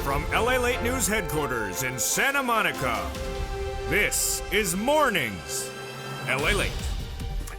From LALATE News headquarters in Santa Monica, this is Mornings LALATE.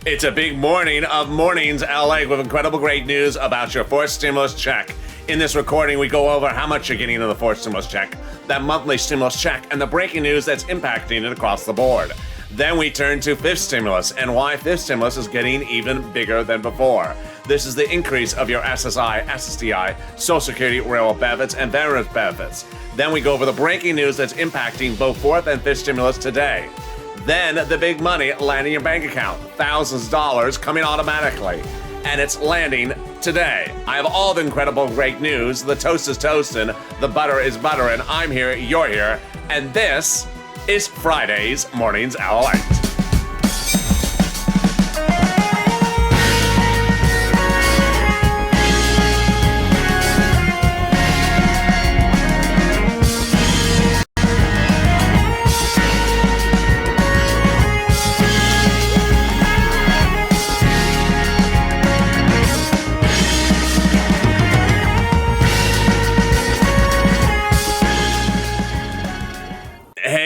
It's a big morning of Mornings LA with incredible great news about your fourth stimulus check. In this recording, we go over how much you're getting in the fourth stimulus check, that monthly stimulus check, and the breaking news that's impacting it across the board. Then we turn to fifth stimulus and why fifth stimulus is getting even bigger than before. This is the increase of your SSI, SSDI, Social Security, railroad benefits, and veterans benefits. Then we go over the breaking news that's impacting both fourth and fifth stimulus today. Then the big money landing in your bank account, thousands of dollars coming automatically. And it's landing today. I have all the incredible great news. The toast is toasting, the butter is buttering. I'm here, you're here, and this is Friday's Mornings LALATE.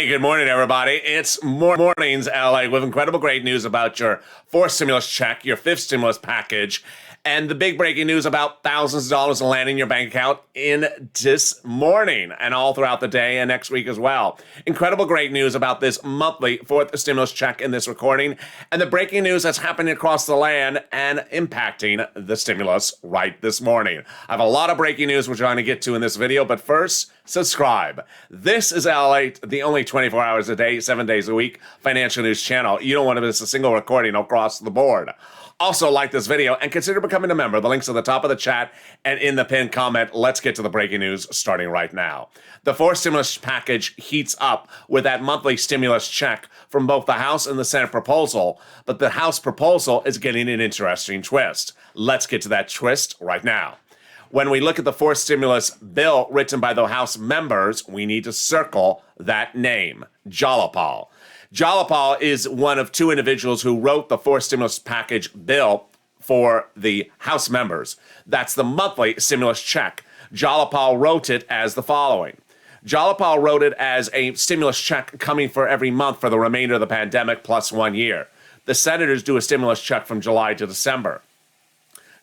Good morning, everybody. It's Mornings LA with incredible great news about your fourth stimulus check, your fifth stimulus package, and the big breaking news about thousands of dollars landing in your bank account in this morning and all throughout the day and next week as well. Incredible great news about this monthly fourth stimulus check in this recording and the breaking news that's happening across the land and impacting the stimulus right this morning. I have a lot of breaking news we're trying to get to in this video, but first, subscribe. This is LALATE, the only 24 hours a day, 7 days a week financial news channel. You don't want to miss a single recording across the board. Also, like this video and consider becoming a member. The link's at the top of the chat and in the pinned comment. Let's get to the breaking news starting right now. The fourth stimulus package heats up with that monthly stimulus check from both the House and the Senate proposal, but the House proposal is getting an interesting twist. Let's get to that twist right now. When we look at the fourth stimulus bill written by the House members, we need to circle that name, Jalapal. Jalapal is one of two individuals who wrote the fourth stimulus package bill for the House members. That's the monthly stimulus check. Jalapal wrote it as the following. Jalapal wrote it as a stimulus check coming for every month for the remainder of the pandemic plus 1 year. The senators do a stimulus check from July to December.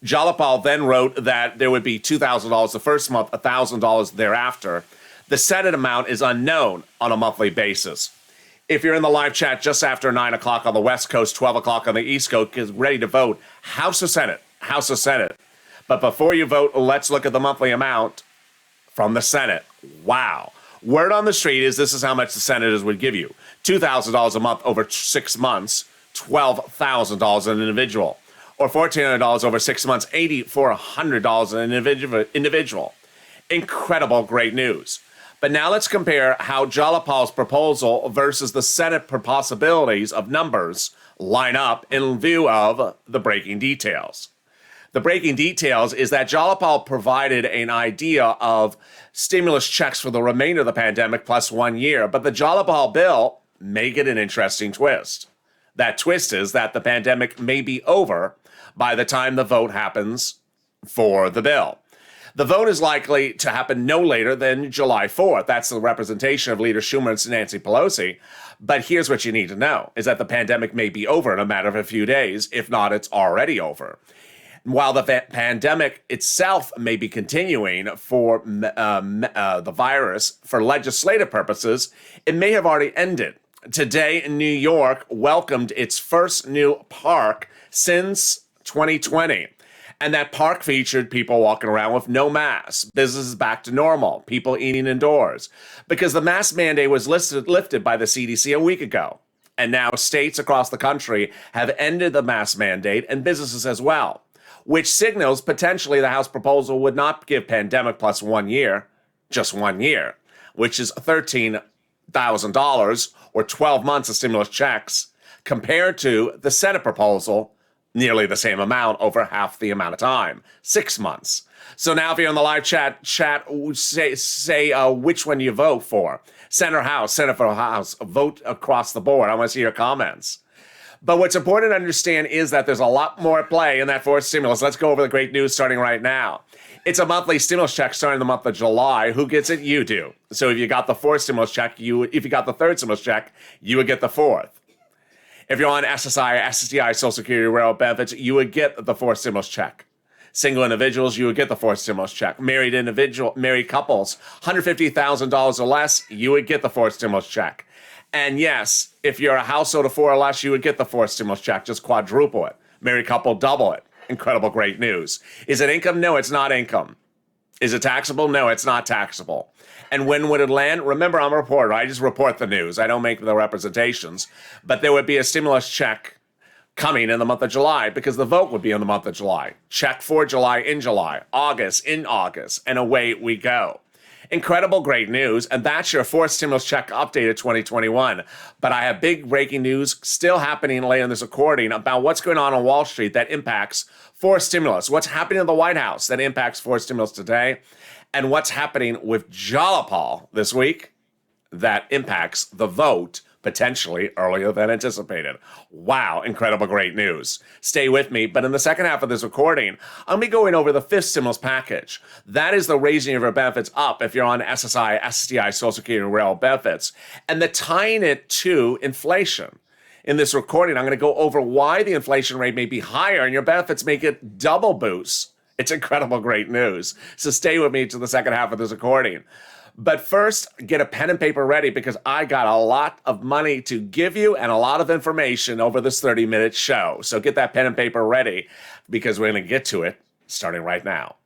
Jalapal then wrote that there would be $2,000 the first month, $1,000 thereafter. The Senate amount is unknown on a monthly basis. If you're in the live chat just after 9 o'clock on the West Coast, 12 o'clock on the East Coast, is ready to vote, House or Senate? House or Senate. But before you vote, let's look at the monthly amount from the Senate. Wow. Word on the street is this is how much the senators would give you. $2,000 a month over 6 months, $12,000 an individual. Or $1,400 over 6 months, $8,400 an individual. Incredible great news. But now let's compare how Jalapal's proposal versus the Senate possibilities of numbers line up in view of the breaking details. The breaking details is that Jalapal provided an idea of stimulus checks for the remainder of the pandemic plus 1 year, but the Jalapal bill may get an interesting twist. That twist is that the pandemic may be over by the time the vote happens for the bill. The vote is likely to happen no later than July 4th. That's the representation of Leader Schumer and Nancy Pelosi. But here's what you need to know, is that the pandemic may be over in a matter of a few days. If not, it's already over. While the pandemic itself may be continuing for the virus for legislative purposes, it may have already ended. Today, New York welcomed its first new park since 2020. And that park featured people walking around with no masks, businesses back to normal, people eating indoors, because the mask mandate was lifted by the CDC a week ago. And now states across the country have ended the mask mandate and businesses as well, which signals potentially the House proposal would not give pandemic plus 1 year, just 1 year, which is $13,000 or 12 months of stimulus checks compared to the Senate proposal, nearly the same amount over half the amount of time, 6 months. So now if you're in the live chat, say which one you vote for. Senate or House, Senate for House, vote across the board. I want to see your comments. But what's important to understand is that there's a lot more at play in that fourth stimulus. Let's go over the great news starting right now. It's a monthly stimulus check starting the month of July. Who gets it? You do. So if you got the fourth stimulus check, if you got the third stimulus check, you would get the fourth. If you're on SSI, SSDI, Social Security, railroad benefits, you would get the fourth stimulus check. Single individuals, you would get the fourth stimulus check. Married couples, $150,000 or less, you would get the fourth stimulus check. And yes, if you're a household of four or less, you would get the fourth stimulus check. Just quadruple it. Married couple, double it. Incredible, great news. Is it income? No, it's not income. Is it taxable? No, it's not taxable. And when would it land? Remember, I'm a reporter. I just report the news. I don't make the representations. But there would be a stimulus check coming in the month of July because the vote would be in the month of July. Check for July in July, August in August, and away we go. Incredible, great news. And that's your fourth stimulus check updated 2021. But I have big breaking news still happening later in this recording about what's going on Wall Street that impacts fourth stimulus. What's happening in the White House that impacts fourth stimulus today. And what's happening with Jalopal this week that impacts the vote potentially earlier than anticipated. Wow, incredible, great news. Stay with me, but in the second half of this recording, I'll be going over the fifth stimulus package. That is the raising of your benefits up if you're on SSI, SSDI, Social Security, and rail benefits, and the tying it to inflation. In this recording, I'm going to go over why the inflation rate may be higher and your benefits may get double boosts. It's incredible, great news. So stay with me to the second half of this recording. But first, get a pen and paper ready because I got a lot of money to give you and a lot of information over this 30-minute show. So get that pen and paper ready because we're going to get to it starting right now.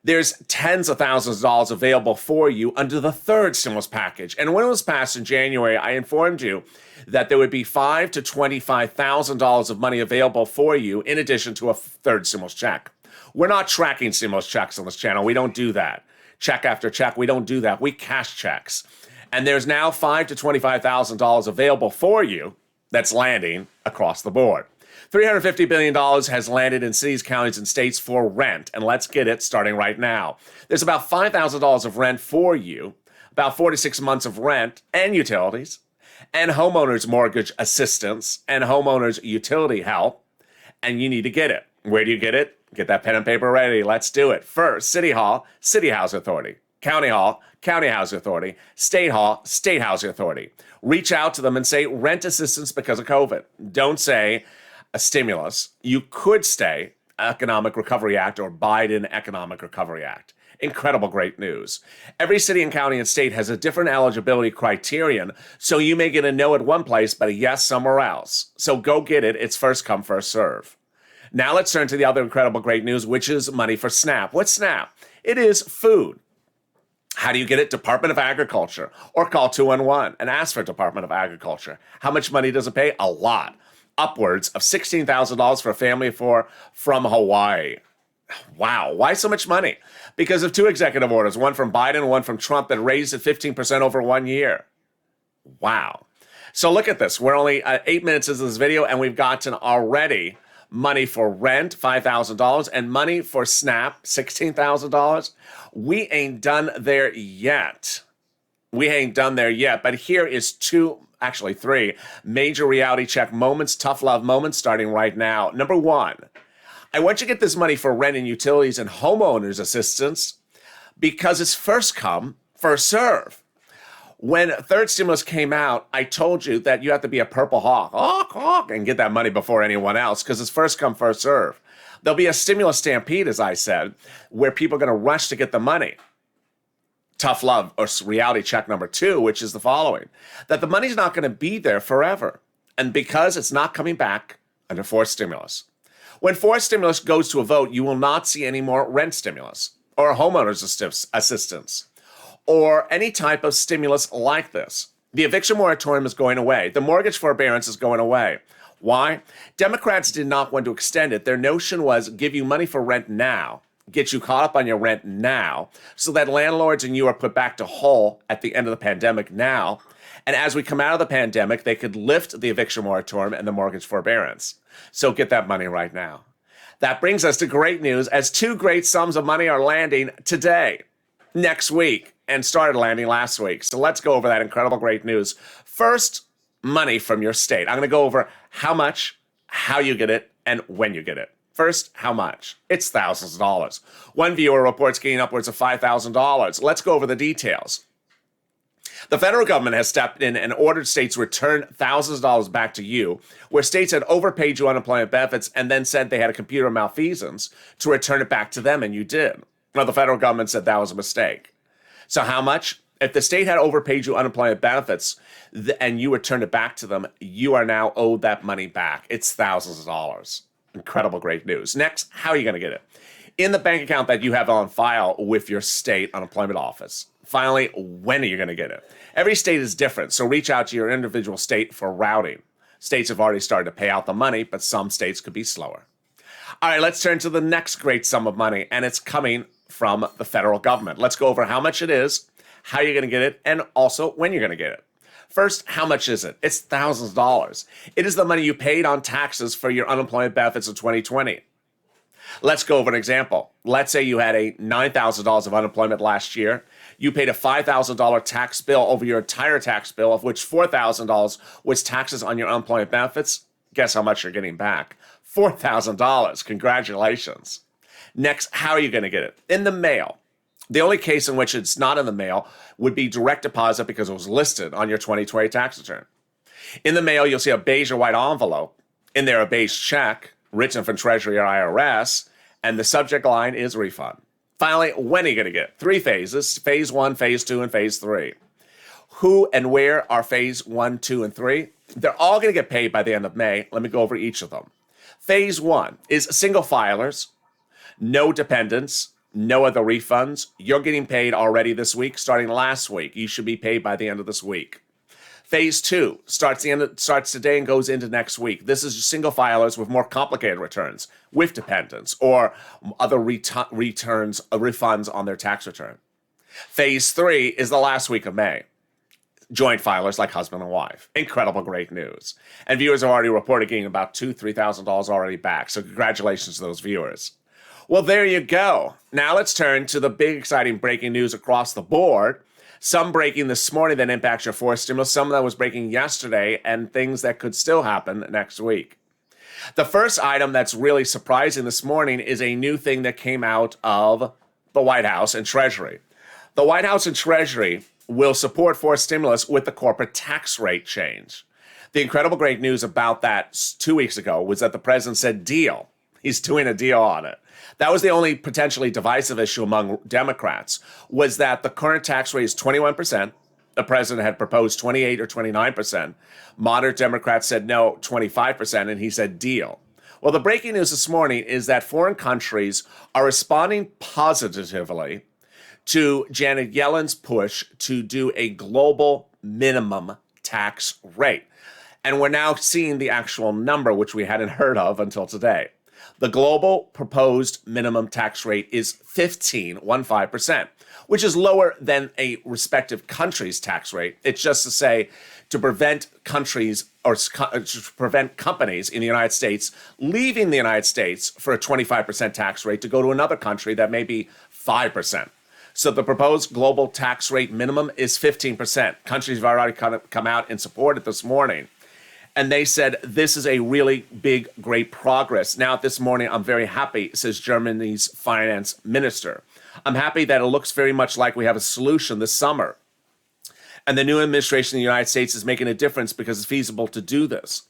There's tens of thousands of dollars available for you under the third stimulus package. And when it was passed in January, I informed you that there would be $5,000 to $25,000 of money available for you in addition to a third stimulus check. We're not tracking stimulus checks on this channel. We don't do that. Check after check, we don't do that. We cash checks. And there's now $5,000 to $25,000 available for you that's landing across the board. $350 billion has landed in cities, counties, and states for rent. And let's get it starting right now. There's about $5,000 of rent for you, about 46 months of rent and utilities, and homeowners mortgage assistance, and homeowners utility help. And you need to get it. Where do you get it? Get that pen and paper ready. Let's do it. First, City Hall, City Housing Authority. County Hall, County Housing Authority. State Hall, State Housing Authority. Reach out to them and say rent assistance because of COVID. Don't say a stimulus. You could say Economic Recovery Act or Biden Economic Recovery Act. Incredible, great news. Every city and county and state has a different eligibility criterion, so you may get a no at one place, but a yes somewhere else. So go get it. It's first come, first serve. Now let's turn to the other incredible great news, which is money for SNAP. What's SNAP? It is food. How do you get it? Department of Agriculture. Or call 211 and ask for Department of Agriculture. How much money does it pay? A lot. Upwards of $16,000 for a family from Hawaii. Wow. Why so much money? Because of two executive orders, one from Biden, one from Trump, that raised it 15% over 1 year. Wow. So look at this. We're only 8 minutes into this video, and we've gotten already money for rent, $5,000, and money for SNAP, $16,000. We ain't done there yet. We ain't done there yet. But here is three major reality check moments, tough love moments starting right now. Number one, I want you to get this money for rent and utilities and homeowners assistance because it's first come, first serve. When third stimulus came out, I told you that you have to be a purple hawk, and get that money before anyone else because it's first come, first serve. There'll be a stimulus stampede, as I said, where people are going to rush to get the money. Tough love or reality check number two, which is the following, that the money's not going to be there forever. And because it's not coming back under fourth stimulus. When fourth stimulus goes to a vote, you will not see any more rent stimulus or homeowners assistance, or any type of stimulus like this. The eviction moratorium is going away. The mortgage forbearance is going away. Why? Democrats did not want to extend it. Their notion was give you money for rent now, get you caught up on your rent now, so that landlords and you are put back to whole at the end of the pandemic now. And as we come out of the pandemic, they could lift the eviction moratorium and the mortgage forbearance. So get that money right now. That brings us to great news as two great sums of money are landing today, next week, and started landing last week. So let's go over that incredible great news. First, money from your state. I'm going to go over how much, how you get it, and when you get it. First, how much? It's thousands of dollars. One viewer reports getting upwards of $5,000. Let's go over the details. The federal government has stepped in and ordered states to return thousands of dollars back to you, where states had overpaid you unemployment benefits and then said they had a computer malfeasance to return it back to them, and you did. Well, the federal government said that was a mistake. So how much? If the state had overpaid you unemployment benefits and you returned it back to them, you are now owed that money back. It's thousands of dollars. Incredible, great news. Next, how are you going to get it? In the bank account that you have on file with your state unemployment office. Finally, when are you going to get it? Every state is different, so reach out to your individual state for routing. States have already started to pay out the money, but some states could be slower. All right, let's turn to the next great sum of money, and it's coming from the federal government. Let's go over how much it is, how you're going to get it, and also when you're going to get it. First, how much is it? It's thousands of dollars. It is the money you paid on taxes for your unemployment benefits in 2020. Let's go over an example. Let's say you had a $9,000 of unemployment last year. You paid a $5,000 tax bill over your entire tax bill, of which $4,000 was taxes on your unemployment benefits. Guess how much you're getting back? $4,000. Congratulations. Next, how are you going to get it? In the mail. The only case in which it's not in the mail would be direct deposit because it was listed on your 2020 tax return. In the mail, you'll see a beige or white envelope. In there, a beige check written from Treasury or IRS, and the subject line is refund. Finally, when are you going to get it? 3 phases, phase 1, phase 2, and phase 3. Who and where are phase 1, 2, and 3? They're all going to get paid by the end of May. Let me go over each of them. Phase 1 is single filers, no dependents, no other refunds. You're getting paid already this week, starting last week. You should be paid by the end of this week. Phase 2 starts today and goes into next week. This is single filers with more complicated returns, with dependents, or other refunds on their tax return. Phase 3 is the last week of May. Joint filers like husband and wife. Incredible, great news. And viewers have already reported getting about $2,000, $3,000 already back. So congratulations to those viewers. Well, there you go. Now let's turn to the big, exciting breaking news across the board. Some breaking this morning that impacts your forced stimulus, some that was breaking yesterday, and things that could still happen next week. The first item that's really surprising this morning is a new thing that came out of the White House and Treasury. The White House and Treasury will support forced stimulus with the corporate tax rate change. The incredible great news about that 2 weeks ago was that the president said deal. He's doing a deal on it. That was the only potentially divisive issue among Democrats, was that the current tax rate is 21%. The president had proposed 28 or 29%. Moderate Democrats said no, 25%, and he said deal. Well, the breaking news this morning is that foreign countries are responding positively to Janet Yellen's push to do a global minimum tax rate. And we're now seeing the actual number, which we hadn't heard of until today. The global proposed minimum tax rate is 15%, which is lower than a respective country's tax rate. It's just to say to prevent countries or to prevent companies in the United States leaving the United States for a 25% tax rate to go to another country that may be 5%. So the proposed global tax rate minimum is 15%. Countries have already come out and supported this morning. And they said, this is a really big, great progress. Now, this morning, I'm very happy, says Germany's finance minister. I'm happy that it looks very much like we have a solution this summer. And the new administration in the United States is making a difference because it's feasible to do this.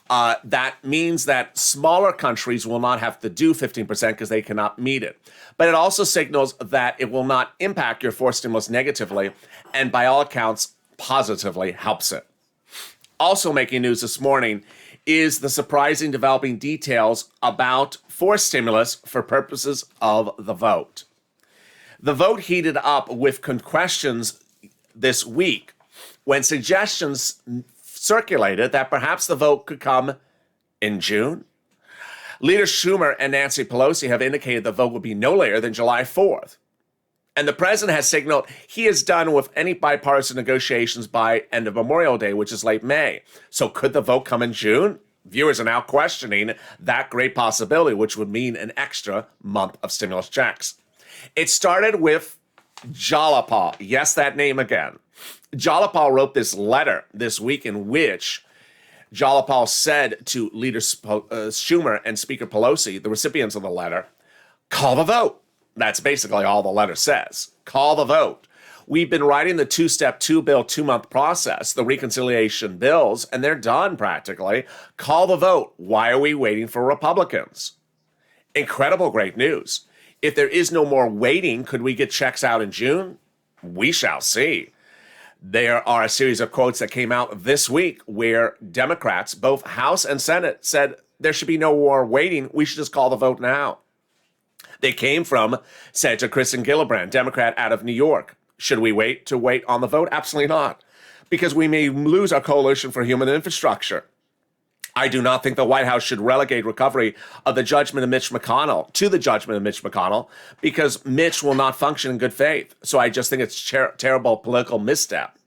That means that smaller countries will not have to do 15% because they cannot meet it. But it also signals that it will not impact your forced stimulus negatively, and by all accounts, positively helps it. Also making news this morning is the surprising developing details about forced stimulus for purposes of the vote. The vote heated up with questions this week when suggestions circulated that perhaps the vote could come in June. Leaders Schumer and Nancy Pelosi have indicated the vote will be no later than July 4th. And the president has signaled he is done with any bipartisan negotiations by end of Memorial Day, which is late May. So could the vote come in June? Viewers are now questioning that great possibility, which would mean an extra month of stimulus checks. It started with Jalapa. Yes, that name again. Jalapal wrote this letter this week in which Jalapal said to Leader Schumer and Speaker Pelosi, the recipients of the letter, call the vote. That's basically all the letter says. Call the vote. We've been writing the two-step, two-bill, two-month process, the reconciliation bills, and they're done practically. Call the vote. Why are we waiting for Republicans? Incredible great news. If there is no more waiting, could we get checks out in June? We shall see. There are a series of quotes that came out this week where Democrats, both House and Senate, said there should be no more waiting. We should just call the vote now. They came from Senator Kristen Gillibrand, Democrat out of New York. Should we wait on the vote? Absolutely not, because we may lose our coalition for human infrastructure. I do not think the White House should relegate recovery of the judgment of Mitch McConnell to the judgment of Mitch McConnell, because Mitch will not function in good faith. So I just think it's terrible political misstep.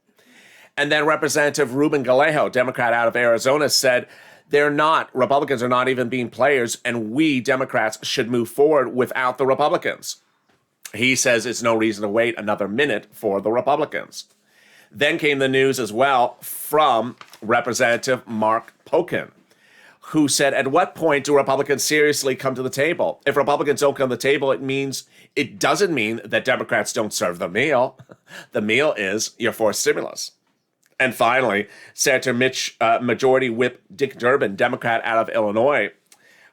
And then Representative Ruben Gallego, Democrat out of Arizona, said Republicans are not even being players, and we Democrats should move forward without the Republicans. He says it's no reason to wait another minute for the Republicans. Then came the news as well from Representative Mark Pocan, who said, at what point do Republicans seriously come to the table? If Republicans don't come to the table, it doesn't mean that Democrats don't serve the meal. The meal is your forced stimulus. And finally, Senator Majority Whip Dick Durbin, Democrat out of Illinois,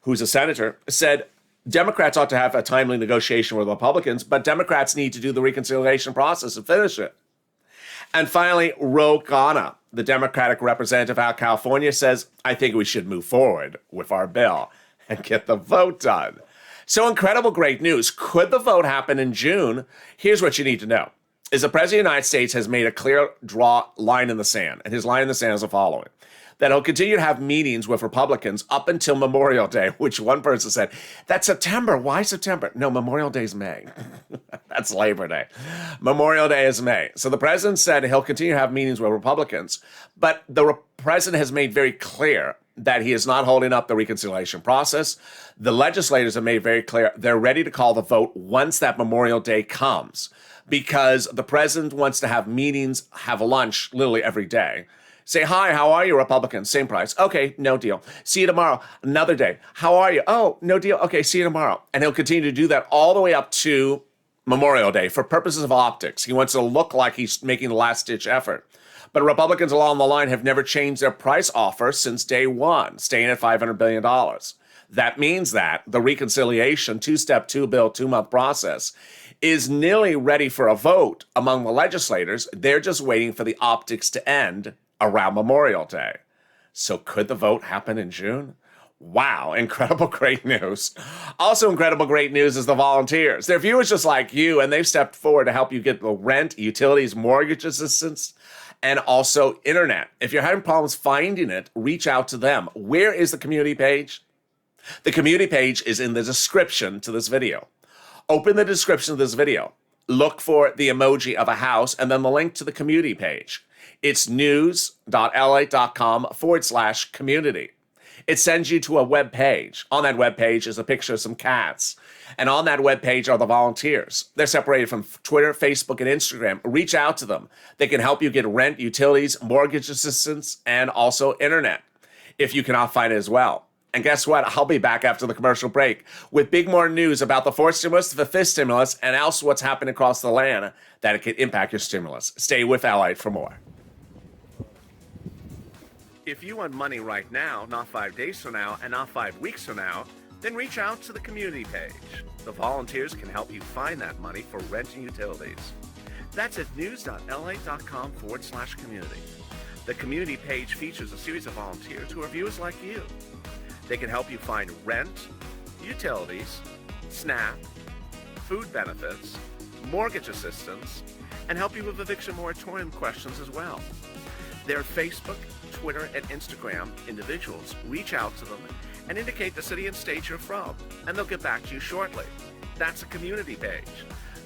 who's a senator, said Democrats ought to have a timely negotiation with Republicans, but Democrats need to do the reconciliation process and finish it. And finally, Ro Khanna, the Democratic representative out of California, says, I think we should move forward with our bill and get the vote done. So incredible great news. Could the vote happen in June? Here's what you need to know. Is the President of the United States has made a clear line in the sand, and his line in the sand is the following: that he'll continue to have meetings with Republicans up until Memorial Day, which one person said, that's September. Why September? No, Memorial Day is May. That's Labor Day. Memorial Day is May. So the president said he'll continue to have meetings with Republicans, but the president has made very clear that he is not holding up the reconciliation process. The legislators have made very clear they're ready to call the vote once that Memorial Day comes, because the president wants to have meetings, have lunch literally every day. Say, hi, how are you, Republicans? Same price. Okay, no deal. See you tomorrow. Another day. How are you? Oh, no deal. Okay, see you tomorrow. And he'll continue to do that all the way up to Memorial Day for purposes of optics. He wants to look like he's making the last-ditch effort. But Republicans along the line have never changed their price offer since day one, staying at $500 billion. That means that the reconciliation, two-step, two-bill, two-month process is nearly ready for a vote among the legislators. They're just waiting for the optics to end around Memorial Day. So could the vote happen in June? Wow, incredible great news. Also incredible great news is the volunteers. They're viewers just like you, and they've stepped forward to help you get the rent, utilities, mortgage assistance, and also internet. If you're having problems finding it, reach out to them. Where is the community page? The community page is in the description to this video. Open the description of this video. Look for the emoji of a house and then the link to the community page. It's news.lalate.com/community. It sends you to a web page. On that web page is a picture of some cats. And on that web page are the volunteers. They're separated from Twitter, Facebook, and Instagram. Reach out to them. They can help you get rent, utilities, mortgage assistance, and also internet if you cannot find it as well. And guess what? I'll be back after the commercial break with big more news about the fourth stimulus, the fifth stimulus, and else what's happening across the land that it could impact your stimulus. Stay with LALATE for more. If you want money right now, not 5 days from now, and not 5 weeks from now, then reach out to the community page. The volunteers can help you find that money for rent and utilities. That's at news.lalate.com/community. The community page features a series of volunteers who are viewers like you. They can help you find rent, utilities, SNAP, food benefits, mortgage assistance, and help you with eviction moratorium questions as well. Their Facebook, Twitter, and Instagram individuals. Reach out to them and indicate the city and state you're from, and they'll get back to you shortly. That's a community page.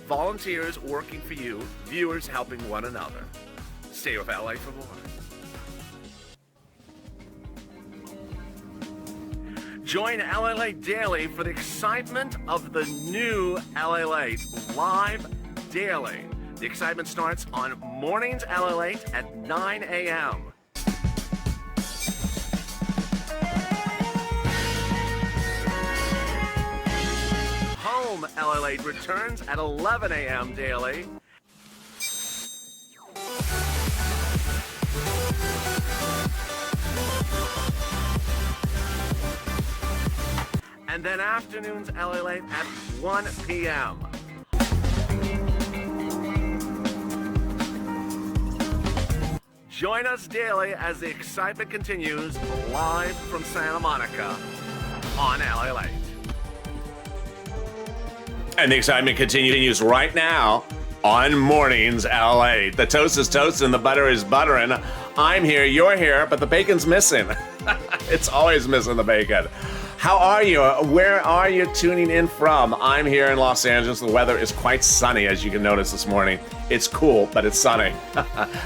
Volunteers working for you, viewers helping one another. Stay with LA for more. Join LALATE Daily for the excitement of the new LALATE live daily The excitement starts on Mornings LALATE at 9 a.m. Home LALATE returns at 11 a.m. daily. And then afternoons LALATE at 1 p.m. Join us daily as the excitement continues live from Santa Monica on LALATE. And the excitement continues right now on Mornings LA. The toast is toast and the butter is buttering. I'm here, you're here, but the bacon's missing. It's always missing the bacon. How are you? Where are you tuning in from? I'm here in Los Angeles. The weather is quite sunny, as you can notice this morning. It's cool, but it's sunny.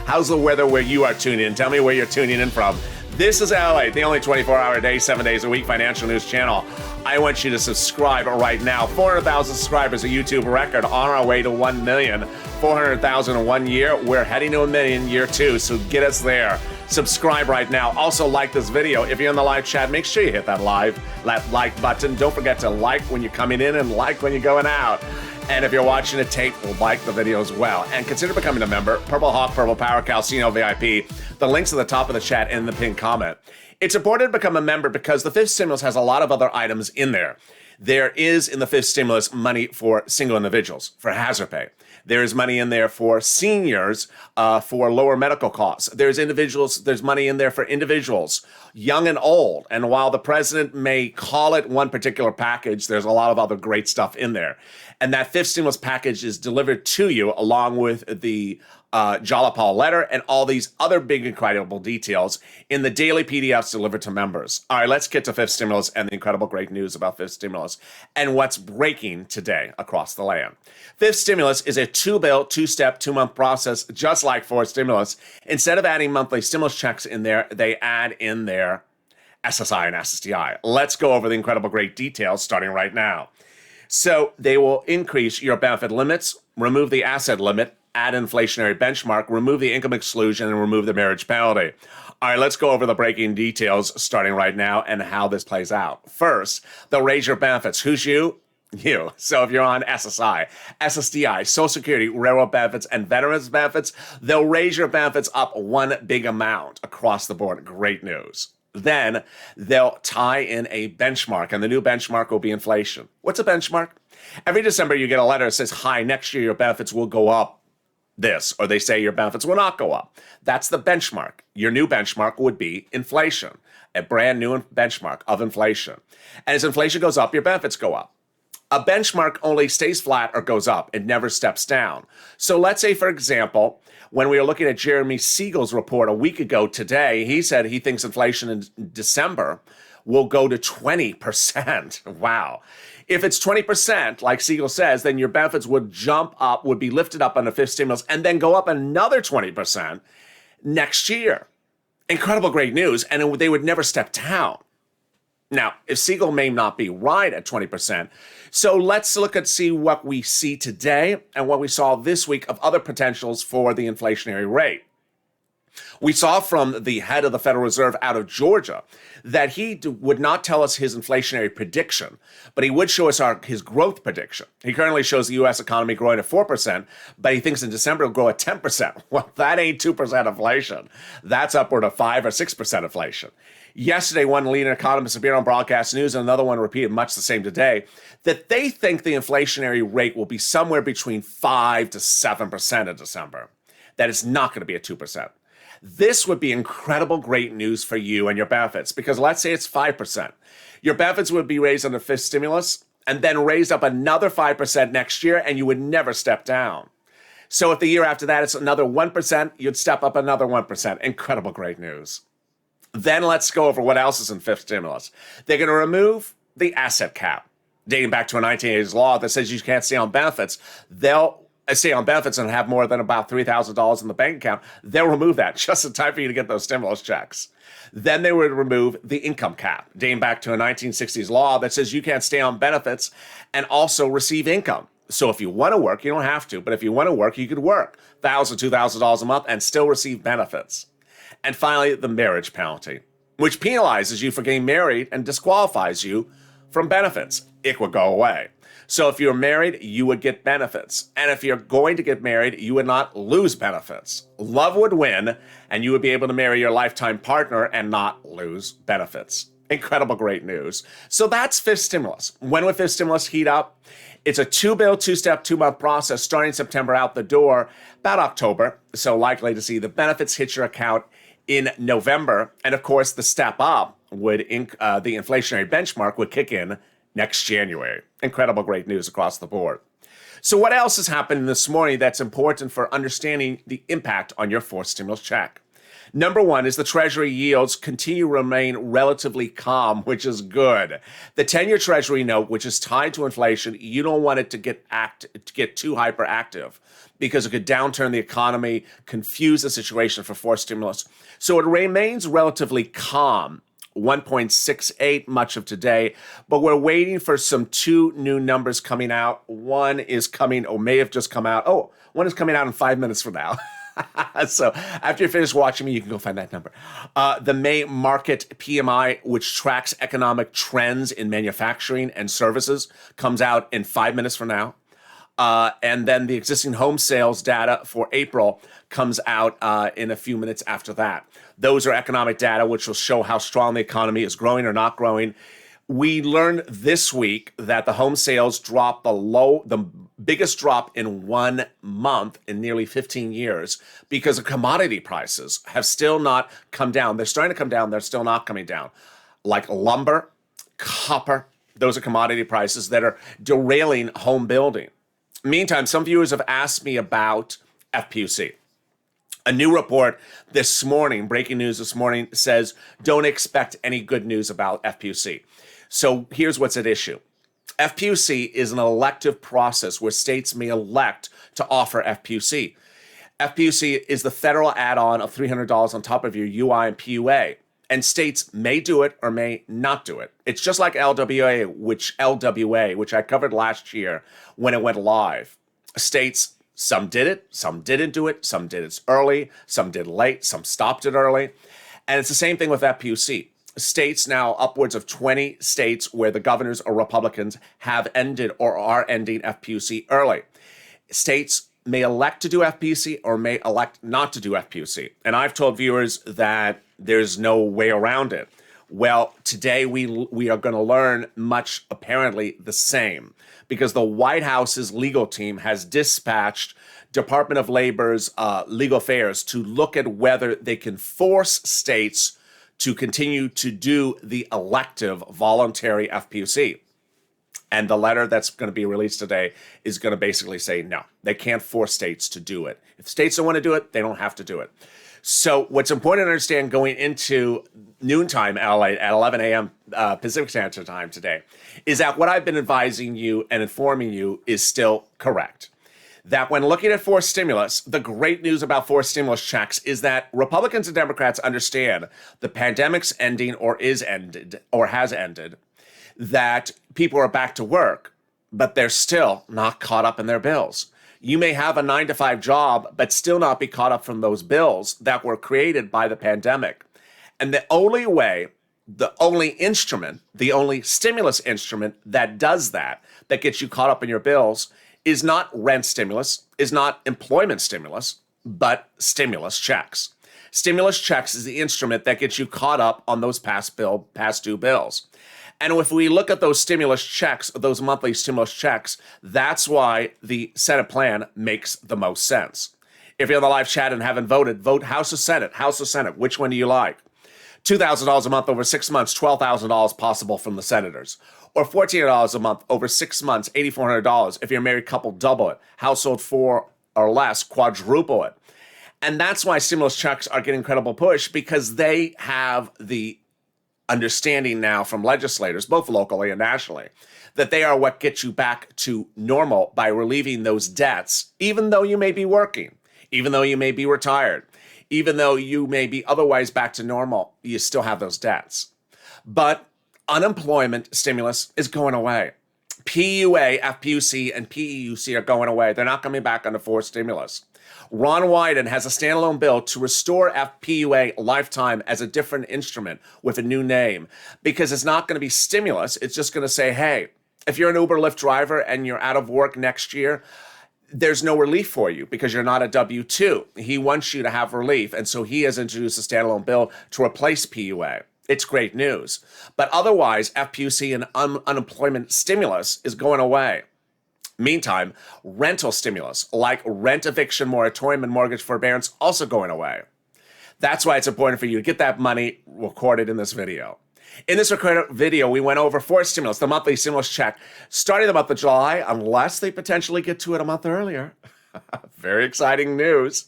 How's the weather where you are tuning in? Tell me where you're tuning in from. This is LA, the only 24-hour day, 7 days a week financial news channel. I want you to subscribe right now. 400,000 subscribers, a YouTube record, on our way to 1 million. 400,000 in 1 year. We're heading to 1 million year 2, so get us there. Subscribe right now. Also like this video. If you're in the live chat, make sure you hit that like button. Don't forget to like when you're coming in and like when you're going out. And if you're watching a tape, like the video as well. And consider becoming a member. Purple Hawk, Purple Power, Calcino VIP. The link's at the top of the chat and in the pinned comment. It's important to become a member because the fifth stimulus has a lot of other items in there. There is in the fifth stimulus money for single individuals, for hazard pay. There is money in there for seniors, for lower medical costs. There's money in there for individuals, young and old. And while the president may call it one particular package, there's a lot of other great stuff in there. And that fifth stimulus package is delivered to you along with the Jalapal letter and all these other big, incredible details in the daily PDFs delivered to members. All right, let's get to fifth stimulus and the incredible great news about fifth stimulus and what's breaking today across the land. Fifth stimulus is a two-bill, two-step, two-month process, just like fourth stimulus. Instead of adding monthly stimulus checks in there, they add in their SSI and SSDI. Let's go over the incredible great details starting right now. So they will increase your benefit limits, remove the asset limit, add inflationary benchmark, remove the income exclusion, and remove the marriage penalty. All right, let's go over the breaking details starting right now and how this plays out. First, they'll raise your benefits. Who's you? You. So if you're on SSI, SSDI, Social Security, railroad benefits, and veterans benefits, they'll raise your benefits up one big amount across the board. Great news. Then they'll tie in a benchmark, and the new benchmark will be inflation. What's a benchmark? Every December, you get a letter that says, hi, next year your benefits will go up this, or they say your benefits will not go up. That's the benchmark. Your new benchmark would be inflation, a brand new benchmark of inflation. And as inflation goes up, your benefits go up. A benchmark only stays flat or goes up. It never steps down. So let's say, for example, when we were looking at Jeremy Siegel's report a week ago today, he said he thinks inflation in December will go to 20%. Wow. If it's 20%, like Siegel says, then your benefits would jump up, would be lifted up on the fifth stimulus, and then go up another 20% next year. Incredible great news, and they would never step down. Now, if Siegel may not be right at 20%, so let's look at see what we see today and what we saw this week of other potentials for the inflationary rate. We saw from the head of the Federal Reserve out of Georgia that he would not tell us his inflationary prediction, but he would show us his growth prediction. He currently shows the U.S. economy growing at 4%, but he thinks in December it'll grow at 10%. Well, that ain't 2% inflation. That's upward of 5 or 6% inflation. Yesterday, one leading economist appeared on broadcast news, and another one repeated much the same today, that they think the inflationary rate will be somewhere between 5 to 7% in December. That it's not going to be at 2%. This would be incredible great news for you and your benefits, because let's say it's 5%. Your benefits would be raised on the fifth stimulus and then raised up another 5% next year, and you would never step down. So if the year after that it's another 1%, you'd step up another 1%. Incredible great news. Then let's go over what else is in fifth stimulus. They're going to remove the asset cap, dating back to a 1980s law that says you can't stay on benefits. They'll stay on benefits and have more than about $3,000 in the bank account. They'll remove that just in time for you to get those stimulus checks. Then they would remove the income cap, dating back to a 1960s law that says you can't stay on benefits and also receive income. So if you want to work, you don't have to, but if you want to work, you could work $1,000, $2,000 a month and still receive benefits. And finally, the marriage penalty, which penalizes you for getting married and disqualifies you from benefits. It would go away. So if you're married, you would get benefits. And if you're going to get married, you would not lose benefits. Love would win, and you would be able to marry your lifetime partner and not lose benefits. Incredible, great news. So that's fifth stimulus. When will fifth stimulus heat up? It's a two-bill, two-step, two-month process starting September out the door, about October. So likely to see the benefits hit your account in November. And of course, the step up would, the inflationary benchmark would kick in next January. Incredible, great news across the board. So what else is happening this morning that's important for understanding the impact on your fourth stimulus check? Number one is the Treasury yields continue to remain relatively calm, which is good. The 10-year Treasury note, which is tied to inflation, you don't want it to get too hyperactive because it could downturn the economy, confuse the situation for fourth stimulus. So it remains relatively calm. 1.68 much of today, but we're waiting for some two new numbers coming out. One is coming, or may have just come out. Oh, one is coming out in 5 minutes from now. So after you finish watching me, you can go find that number. The May market PMI, which tracks economic trends in manufacturing and services, comes out in 5 minutes from now. And then the existing home sales data for April comes out in a few minutes after that. Those are economic data which will show how strong the economy is growing or not growing. We learned this week that the home sales dropped the biggest drop in 1 month in nearly 15 years because the commodity prices have still not come down. They're starting to come down. They're still not coming down. Like lumber, copper, those are commodity prices that are derailing home building. Meantime, some viewers have asked me about FPUC. A new report this morning, breaking news this morning, says don't expect any good news about FPUC. So here's what's at issue. FPUC is an elective process where states may elect to offer FPUC. FPUC is the federal add-on of $300 on top of your UI and PUA. And states may do it or may not do it. It's just like LWA, which I covered last year when it went live. States, some did it, some didn't do it, some did it early, some did late, some stopped it early. And it's the same thing with FPUC. States now, upwards of 20 states where the governors or Republicans have ended or are ending FPUC early. States may elect to do FPUC or may elect not to do FPUC. And I've told viewers that there's no way around it. Well, today we are going to learn much apparently the same because the White House's legal team has dispatched Department of Labor's legal affairs to look at whether they can force states to continue to do the elective voluntary FPUC. And the letter that's going to be released today is going to basically say, no, they can't force states to do it. If states don't want to do it, they don't have to do it. So what's important to understand going into noontime LA at 11 a.m. Pacific Standard Time today is that what I've been advising you and informing you is still correct. That when looking at forced stimulus, the great news about forced stimulus checks is that Republicans and Democrats understand the pandemic's ending or is ended or has ended, that people are back to work, but they're still not caught up in their bills. You may have a 9-to-5 job, but still not be caught up from those bills that were created by the pandemic. And the only way, the only instrument, the only stimulus instrument that does that gets you caught up in your bills is not rent stimulus, is not employment stimulus, but stimulus checks. Stimulus checks is the instrument that gets you caught up on those past due bills. And if we look at those stimulus checks, those monthly stimulus checks, that's why the Senate plan makes the most sense. If you're on the live chat and haven't voted, vote House or Senate. House or Senate, which one do you like? $2,000 a month over 6 months, $12,000 possible from the senators. Or $1,400 a month over 6 months, $8,400. If you're a married couple, double it. Household 4 or less, quadruple it. And that's why stimulus checks are getting incredible push, because they have the understanding now from legislators, both locally and nationally, that they are what gets you back to normal by relieving those debts, even though you may be working, even though you may be retired, even though you may be otherwise back to normal, you still have those debts. But unemployment stimulus is going away. PUA, FPUC, and PEUC are going away. They're not coming back under forced stimulus. Ron Wyden has a standalone bill to restore FPUA lifetime as a different instrument with a new name, because it's not going to be stimulus. It's just going to say, hey, if you're an Uber Lyft driver and you're out of work next year, there's no relief for you because you're not a W-2. He wants you to have relief, and so he has introduced a standalone bill to replace PUA. It's great news. But otherwise, FPUC and unemployment stimulus is going away. Meantime, rental stimulus, like rent eviction moratorium and mortgage forbearance, also going away. That's why it's important for you to get that money recorded in this video. In this recorded video, we went over forced stimulus, the monthly stimulus check, starting the month of July, unless they potentially get to it a month earlier. Very exciting news.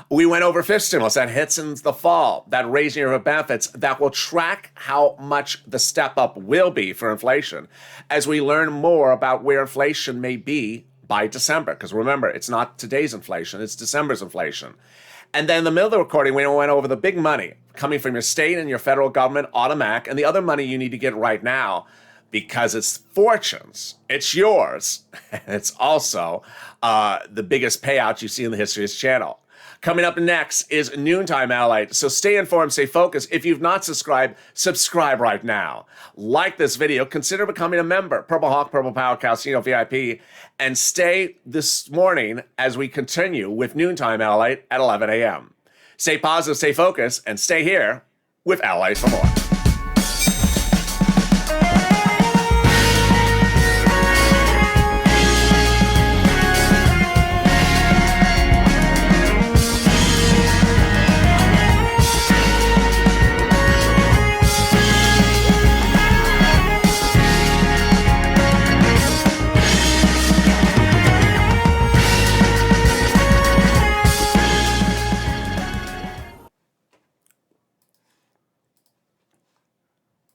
We went over fifth stimulus that hits in the fall, that raising of benefits that will track how much the step up will be for inflation as we learn more about where inflation may be by December. Because remember, it's not today's inflation, it's December's inflation. And then in the middle of the recording, we went over the big money coming from your state and your federal government, automatic, and the other money you need to get right now because it's fortunes. It's yours. It's also the biggest payout you see in the history of this channel. Coming up next is Noontime LALATE, so stay informed, stay focused. If you've not subscribed, subscribe right now. Like this video, consider becoming a member, Purple Hawk, Purple Power, Calcino VIP, and stay this morning as we continue with Noontime LALATE at 11 a.m. Stay positive, stay focused, and stay here with LA for more.